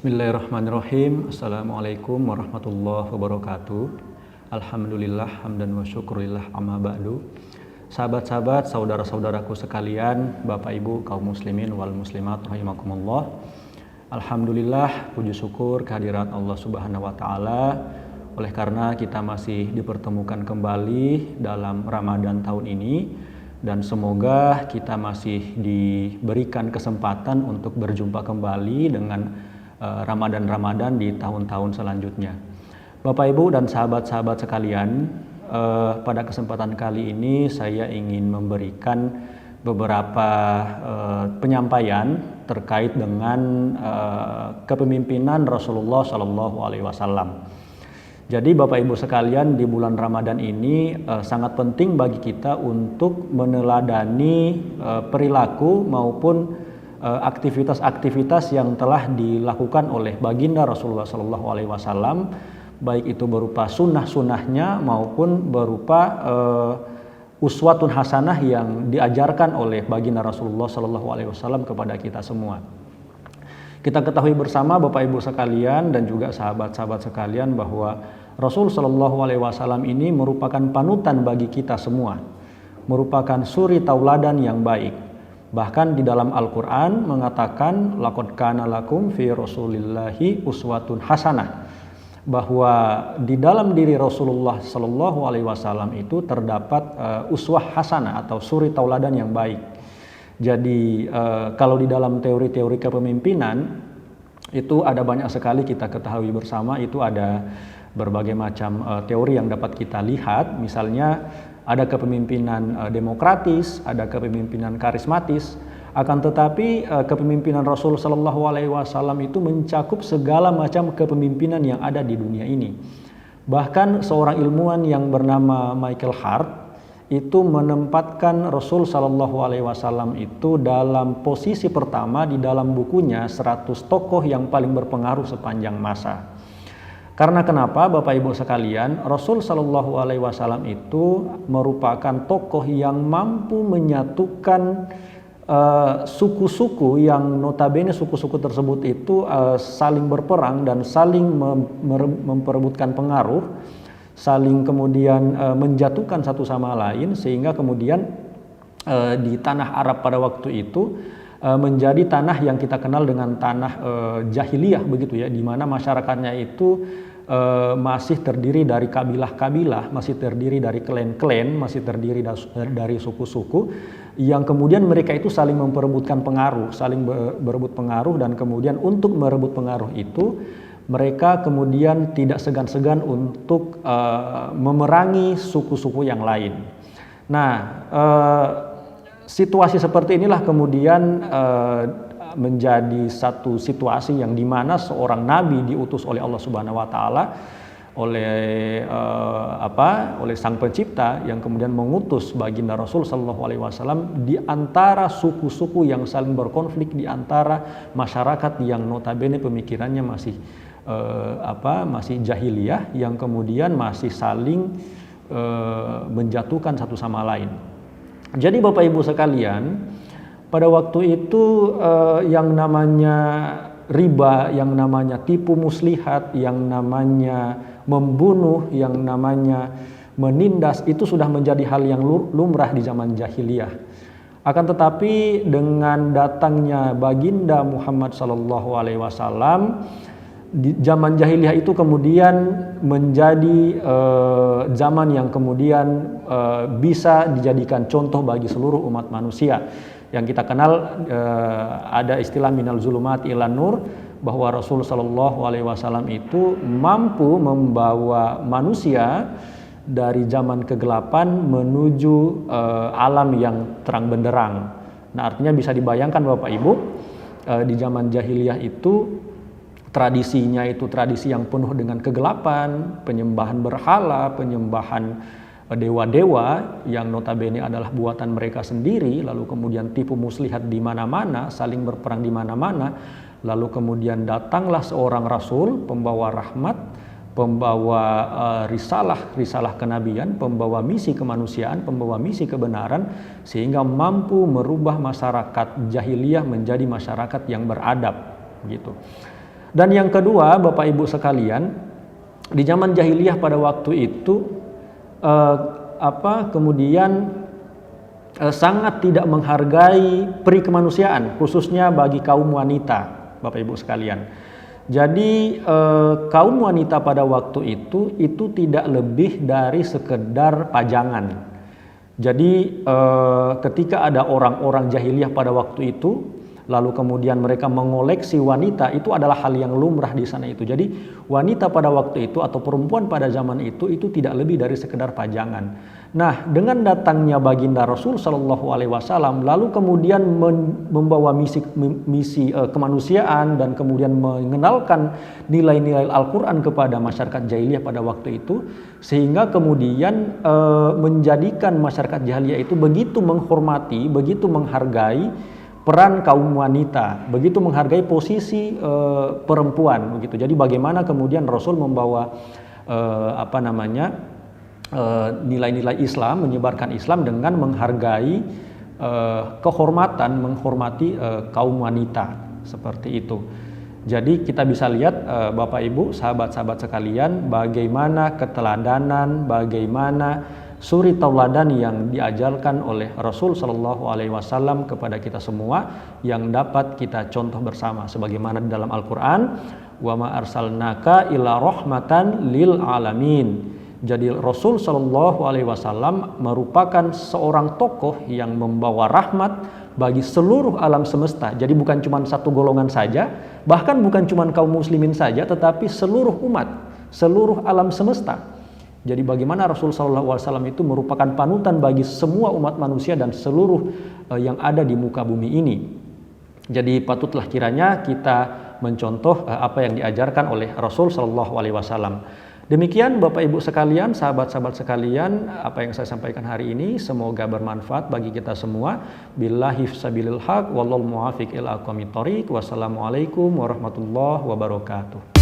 Bismillahirrahmanirrahim. Assalamualaikum warahmatullahi wabarakatuh. Alhamdulillah, hamdan wa syukurillah, amma ba'du. Sahabat-sahabat, saudara-saudaraku sekalian, Bapak Ibu kaum muslimin wal muslimat rahimakumullah. Alhamdulillah, puji syukur kehadirat Allah Subhanahu wa taala oleh karena kita masih dipertemukan kembali dalam Ramadan tahun ini, dan semoga kita masih diberikan kesempatan untuk berjumpa kembali dengan Ramadan-Ramadan di tahun-tahun selanjutnya. Bapak Ibu dan sahabat-sahabat sekalian, pada kesempatan kali ini saya ingin memberikan beberapa penyampaian terkait dengan kepemimpinan Rasulullah Shallallahu Alaihi Wasallam. Jadi Bapak Ibu sekalian, di bulan Ramadan ini sangat penting bagi kita untuk meneladani perilaku maupun aktivitas-aktivitas yang telah dilakukan oleh baginda Rasulullah Shallallahu Alaihi Wasallam, baik itu berupa sunnah-sunnahnya maupun berupa uswatun hasanah yang diajarkan oleh baginda Rasulullah Shallallahu Alaihi Wasallam kepada kita semua. Kita ketahui bersama Bapak Ibu sekalian dan juga sahabat-sahabat sekalian bahwa Rasul Shallallahu Alaihi Wasallam ini merupakan panutan bagi kita semua, merupakan suri tauladan yang baik. Bahkan di dalam Al-Quran mengatakan laqad kana lakum fi rasulillahi uswatun hasanah, bahwa di dalam diri Rasulullah Shallallahu Alaihi Wasallam itu terdapat uswah hasanah atau suri tauladan yang baik. Jadi kalau di dalam teori-teori kepemimpinan itu ada banyak sekali, kita ketahui bersama itu ada berbagai macam teori yang dapat kita lihat. Misalnya ada kepemimpinan demokratis, ada kepemimpinan karismatis. Akan tetapi kepemimpinan Rasul Shallallahu Alaihi Wasallam itu mencakup segala macam kepemimpinan yang ada di dunia ini. Bahkan seorang ilmuwan yang bernama Michael Hart itu menempatkan Rasul Shallallahu Alaihi Wasallam itu dalam posisi pertama di dalam bukunya 100 tokoh yang paling berpengaruh sepanjang masa. Karena kenapa Bapak Ibu sekalian, Rasul Shallallahu Alaihi Wasallam itu merupakan tokoh yang mampu menyatukan suku-suku yang notabene suku-suku tersebut itu saling berperang dan saling memperebutkan pengaruh, saling kemudian menjatuhkan satu sama lain, sehingga kemudian di tanah Arab pada waktu itu menjadi tanah yang kita kenal dengan tanah jahiliyah begitu ya, di mana masyarakatnya itu masih terdiri dari kabilah-kabilah, masih terdiri dari klan-klan, masih terdiri dari suku-suku yang kemudian mereka itu saling memperebutkan pengaruh, saling berebut pengaruh, dan kemudian untuk merebut pengaruh itu mereka kemudian tidak segan-segan untuk memerangi suku-suku yang lain. Nah, situasi seperti inilah kemudian menjadi satu situasi yang dimana seorang nabi diutus oleh Allah Subhanahu wa taala, oleh Sang Pencipta, yang kemudian mengutus baginda Rasul Shallallahu Alaihi Wasallam di antara suku-suku yang saling berkonflik, di antara masyarakat yang notabene pemikirannya masih jahiliyah, yang kemudian masih saling menjatuhkan satu sama lain. Jadi Bapak Ibu sekalian, pada waktu itu yang namanya riba, yang namanya tipu muslihat, yang namanya membunuh, yang namanya menindas itu sudah menjadi hal yang lumrah di zaman jahiliyah. Akan tetapi dengan datangnya baginda Muhammad Sallallahu Alaihi Wasallam, di zaman jahiliyah itu kemudian menjadi zaman yang kemudian bisa dijadikan contoh bagi seluruh umat manusia. Yang kita kenal ada istilah minal zulumat ilan nur, bahwa Rasul Shallallahu Alaihi Wasallam itu mampu membawa manusia dari zaman kegelapan menuju alam yang terang benderang. Nah, artinya bisa dibayangkan Bapak Ibu, di zaman jahiliyah itu tradisinya itu tradisi yang penuh dengan kegelapan, penyembahan berhala, penyembahan dewa-dewa yang notabene adalah buatan mereka sendiri, lalu kemudian tipu muslihat di mana-mana, saling berperang di mana-mana, lalu kemudian datanglah seorang rasul, pembawa rahmat, pembawa risalah kenabian, pembawa misi kemanusiaan, pembawa misi kebenaran, sehingga mampu merubah masyarakat jahiliyah menjadi masyarakat yang beradab gitu. Dan yang kedua, Bapak Ibu sekalian, di zaman jahiliyah pada waktu itu sangat tidak menghargai peri kemanusiaan, khususnya bagi kaum wanita, Bapak Ibu sekalian. Jadi kaum wanita pada waktu itu tidak lebih dari sekedar pajangan. Jadi ketika ada orang-orang jahiliyah pada waktu itu, lalu kemudian mereka mengoleksi wanita, itu adalah hal yang lumrah di sana itu. Jadi wanita pada waktu itu atau perempuan pada zaman itu tidak lebih dari sekedar pajangan. Nah, dengan datangnya baginda Rasul Shallallahu Alaihi Wasallam, lalu kemudian membawa misi kemanusiaan dan kemudian mengenalkan nilai-nilai Al-Quran kepada masyarakat jahiliyah pada waktu itu, sehingga kemudian menjadikan masyarakat jahiliyah itu begitu menghormati, begitu menghargai peran kaum wanita, begitu menghargai posisi perempuan begitu. Jadi bagaimana kemudian Rasul membawa nilai-nilai Islam, menyebarkan Islam dengan menghargai kehormatan, menghormati kaum wanita seperti itu. Jadi kita bisa lihat Bapak Ibu, sahabat-sahabat sekalian, bagaimana keteladanan, bagaimana suri tauladan yang diajarkan oleh Rasul Shallallahu Alaihi Wasallam kepada kita semua yang dapat kita contoh bersama, sebagaimana di dalam Al-Quran, wa ma arsalnaka illa rahmatan lil alamin. Jadi Rasul Shallallahu Alaihi Wasallam merupakan seorang tokoh yang membawa rahmat bagi seluruh alam semesta. Jadi bukan cuma satu golongan saja, bahkan bukan cuma kaum muslimin saja, tetapi seluruh umat, seluruh alam semesta. Jadi bagaimana Rasul Shallallahu Alaihi Wasallam itu merupakan panutan bagi semua umat manusia dan seluruh yang ada di muka bumi ini. Jadi patutlah kiranya kita mencontoh apa yang diajarkan oleh Rasul Shallallahu Alaihi Wasallam. Demikian Bapak Ibu sekalian, sahabat-sahabat sekalian, apa yang saya sampaikan hari ini semoga bermanfaat bagi kita semua. Billahi fisabilil haq, wallahu muwafiq ila aqwamit thoriq. Wassalamualaikum warahmatullahi wabarakatuh.